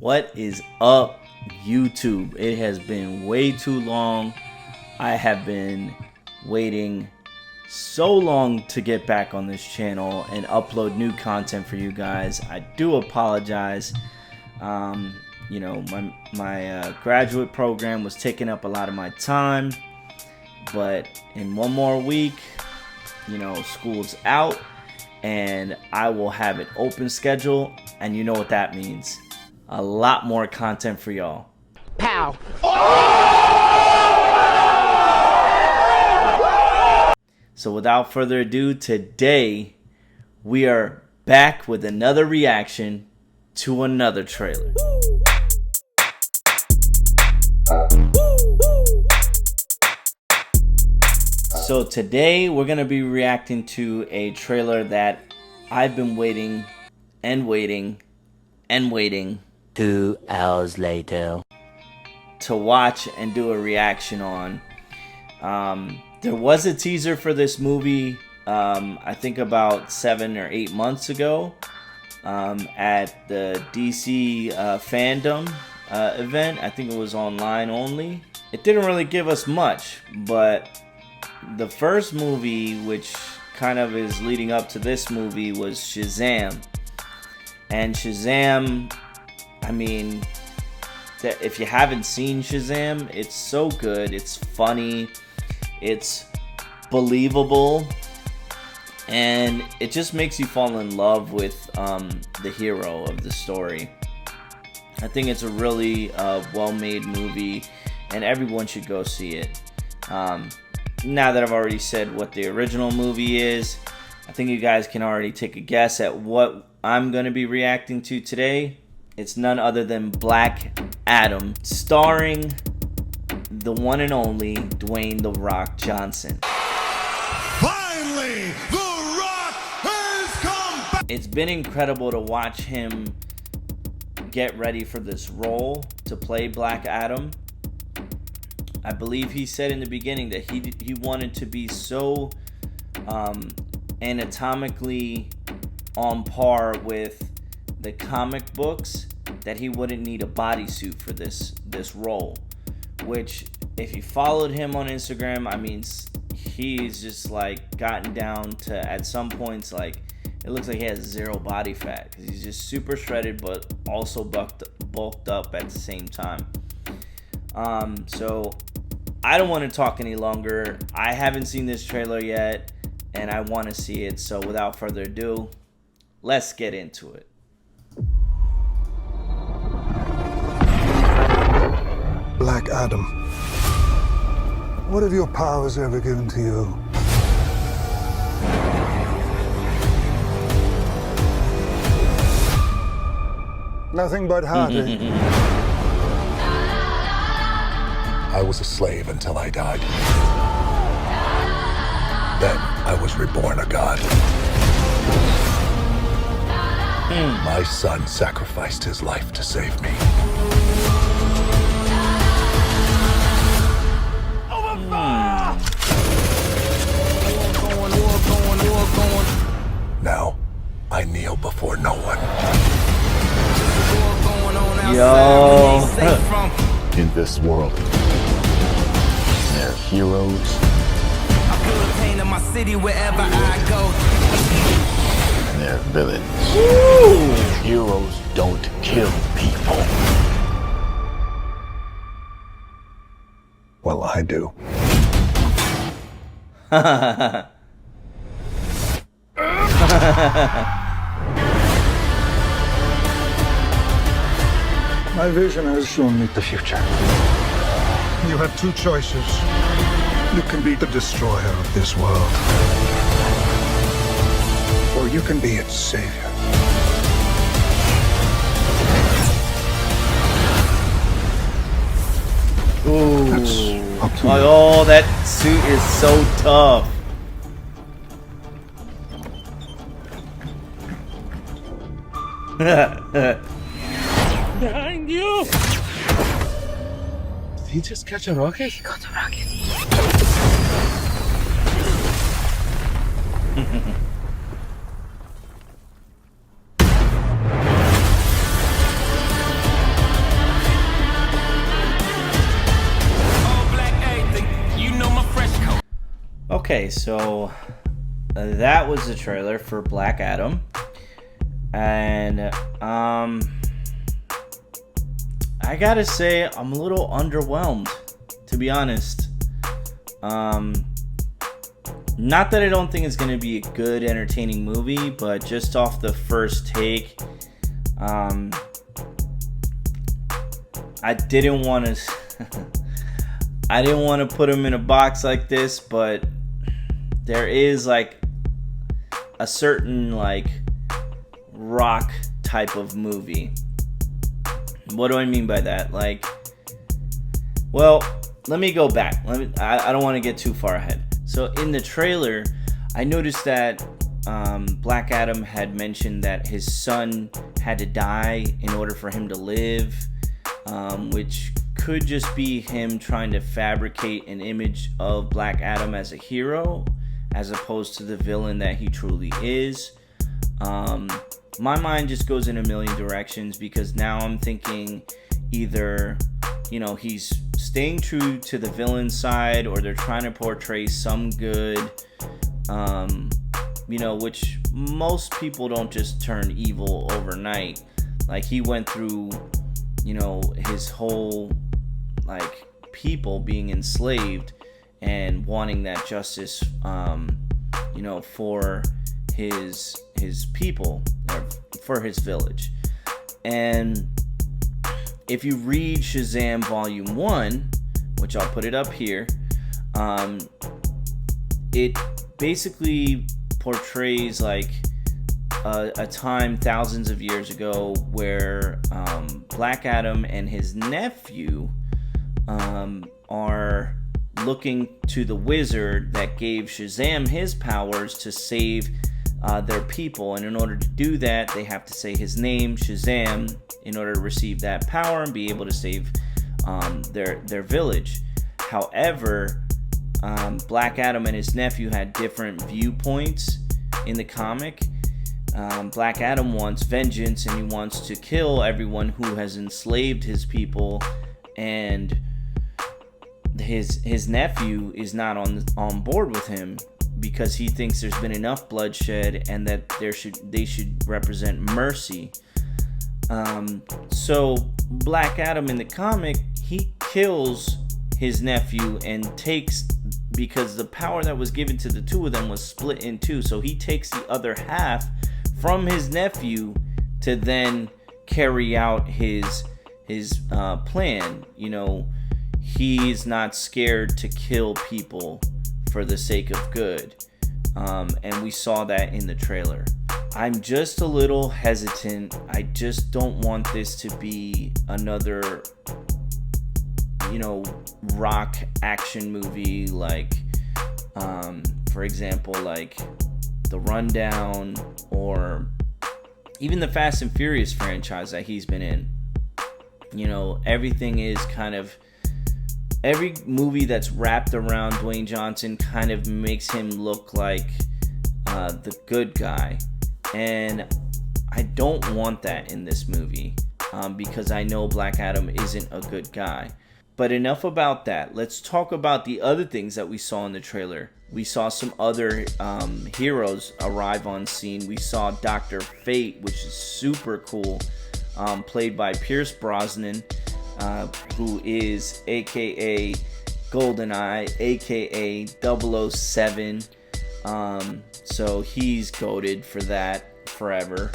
What is up, YouTube? It has been way too long. I have been waiting so long to get back on this channel and upload new content for you guys. I do apologize. You know, my graduate program was taking up a lot of my time, but in one more week, you know, school's out and I will have an open schedule, and you know what that means. A lot more content for y'all. Pow! So without further ado, today we are back with another reaction to another trailer. So today we're going to be reacting to a trailer that I've been waiting and waiting and waiting 2 hours later to watch and do a reaction on. There was a teaser for this movie, I think about 7 or 8 months ago, at the DC fandom event. I think it was online only. It didn't really give us much, but the first movie, which kind of is leading up to this movie, was Shazam. And Shazam, I mean, if you haven't seen Shazam, it's so good. It's funny, it's believable, and it just makes you fall in love with the hero of the story. I think it's a really well-made movie, and everyone should go see it. Now that I've already said what the original movie is, I think you guys can already take a guess at what I'm going to be reacting to today. It's none other than Black Adam, starring the one and only Dwayne "The Rock" Johnson. Finally, The Rock has come back! It's been incredible to watch him get ready for this role to play Black Adam. I believe he said in the beginning that he wanted to be so anatomically on par with the comic books that he wouldn't need a bodysuit for this role. Which, if you followed him on Instagram, I mean, he's just like gotten down to, at some points, like it looks like he has zero body fat because he's just super shredded, but also bulked up at the same time. So I don't want to talk any longer. I haven't seen this trailer yet, and I want to see it. So without further ado, let's get into it. Black Adam, what have your powers ever given to you? Nothing but heartache. I was a slave until I died. Then I was reborn a god. My son sacrificed his life to save me. Now, I kneel before no one. Yo. In this world, there are heroes my city wherever I go. and there are villains. Woo! Heroes don't kill people. Well, I do. My vision has shown me the future. You have two choices. You can be the destroyer of this world, or you can be its savior. Ooh. That's up to you. Oh, that suit is so tough. Behind you! Did he just catch a rocket? He got a rocket. Okay, so that was the trailer for Black Adam. And I gotta say, I'm a little underwhelmed, to be honest. Not that I don't think it's gonna be a good, entertaining movie, but just off the first take, I didn't want to put him in a box like this, but there is like a certain like rock type of movie. What do I mean by that? Like, well, let me go back. I don't want to get too far ahead. So in the trailer, I noticed that Black Adam had mentioned that his son had to die in order for him to live, which could just be him trying to fabricate an image of Black Adam as a hero, as opposed to the villain that he truly is. My mind just goes in a million directions, because now I'm thinking either, he's staying true to the villain side, or they're trying to portray some good, which most people don't just turn evil overnight. Like, he went through, his whole, like, people being enslaved and wanting that justice, for his people, or for his village. And if you read Shazam Volume 1, which I'll put it up here, it basically portrays like a time thousands of years ago where Black Adam and his nephew are looking to the wizard that gave Shazam his powers to save their people, and in order to do that, they have to say his name, Shazam, in order to receive that power and be able to save their village. However, Black Adam and his nephew had different viewpoints in the comic. Black Adam wants vengeance, and he wants to kill everyone who has enslaved his people, and his nephew is not on board with him, because he thinks there's been enough bloodshed and that they should represent mercy. So Black Adam in the comic, he kills his nephew and takes, because the power that was given to the two of them was split in two, so he takes the other half from his nephew to then carry out his plan. He's not scared to kill people for the sake of good, and we saw that in the trailer. I'm just a little hesitant. I just don't want this to be another, rock action movie like, for example, like The Rundown, or even the Fast and Furious franchise that he's been in. Everything is kind of, every movie that's wrapped around Dwayne Johnson kind of makes him look like the good guy. And I don't want that in this movie, because I know Black Adam isn't a good guy. But enough about that. Let's talk about the other things that we saw in the trailer. We saw some other heroes arrive on scene. We saw Dr. Fate, which is super cool, played by Pierce Brosnan, who is aka GoldenEye, aka 007. So he's goated for that forever.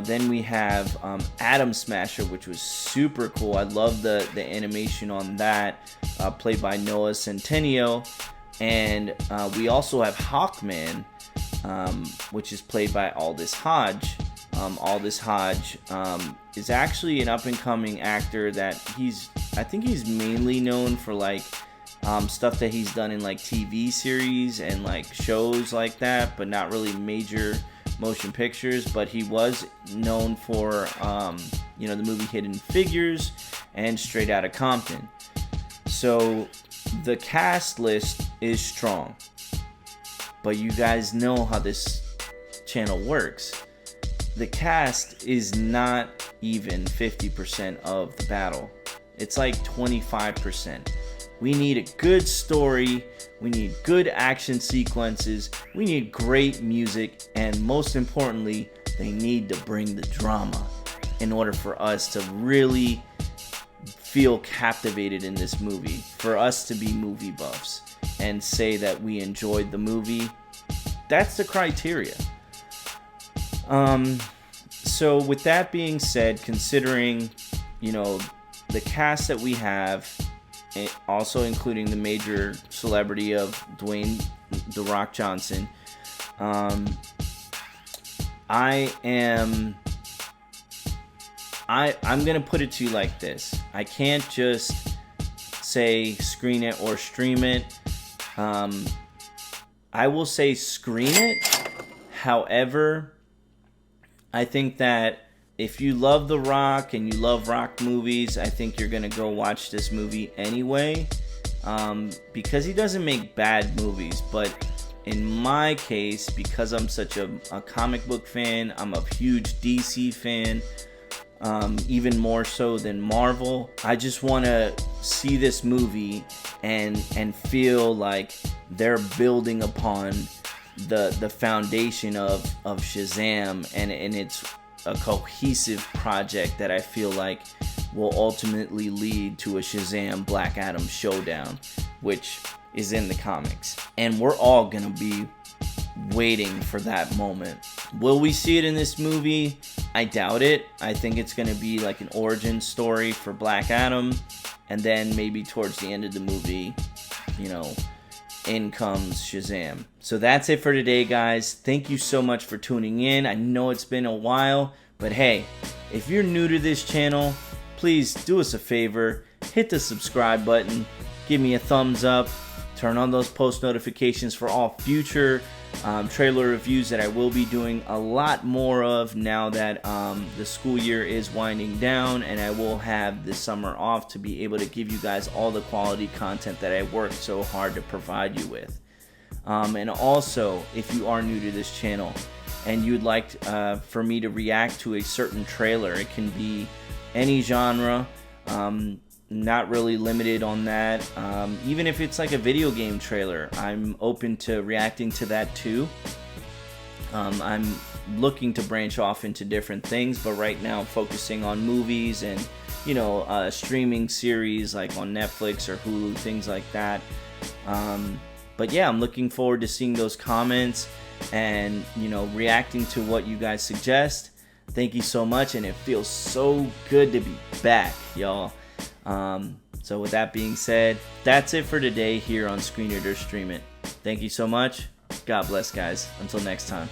Then we have Atom Smasher, which was super cool. I love the animation on that, played by Noah Centineo. And we also have Hawkman, which is played by Aldis Hodge. Aldis Hodge is actually an up-and-coming actor that I think he's mainly known for like stuff that he's done in like TV series and like shows like that, but not really major motion pictures. But he was known for the movie Hidden Figures and Straight Outta Compton. So the cast list is strong, but you guys know how this channel works. The cast is not even 50% of the battle. It's like 25%. We need a good story. We need good action sequences. We need great music. And most importantly, they need to bring the drama in order for us to really feel captivated in this movie. For us to be movie buffs and say that we enjoyed the movie. That's the criteria. So with that being said, considering, the cast that we have, also including the major celebrity of Dwayne "The Rock" Johnson, I'm gonna put it to you like this. I can't just say screen it or stream it. I will say screen it. However, I think that if you love The Rock and you love rock movies, I think you're gonna go watch this movie anyway, because he doesn't make bad movies. But in my case, because I'm such a comic book fan, I'm a huge DC fan, even more so than Marvel. I just want to see this movie and feel like they're building upon the foundation of Shazam, and it's a cohesive project that I feel like will ultimately lead to a Shazam Black Adam showdown, which is in the comics. And we're all gonna be waiting for that moment. Will we see it in this movie? I doubt it. I think it's gonna be like an origin story for Black Adam, and then maybe towards the end of the movie, in comes Shazam. So that's it for today, guys. Thank you so much for tuning in. I know it's been a while, but hey, if you're new to this channel, please do us a favor, hit the subscribe button, give me a thumbs up, turn on those post notifications for all future trailer reviews that I will be doing a lot more of now that the school year is winding down, and I will have the summer off to be able to give you guys all the quality content that I worked so hard to provide you with. And also, if you are new to this channel and you'd like for me to react to a certain trailer, it can be any genre, not really limited on that. Even if it's like a video game trailer, I'm open to reacting to that too. I'm looking to branch off into different things, but right now I'm focusing on movies and streaming series like on Netflix or Hulu, things like that. But yeah, I'm looking forward to seeing those comments and reacting to what you guys suggest. Thank you so much, and it feels so good to be back, y'all. So with that being said, that's it for today here on Screen It or Stream It. Thank you so much. God bless, guys. Until next time.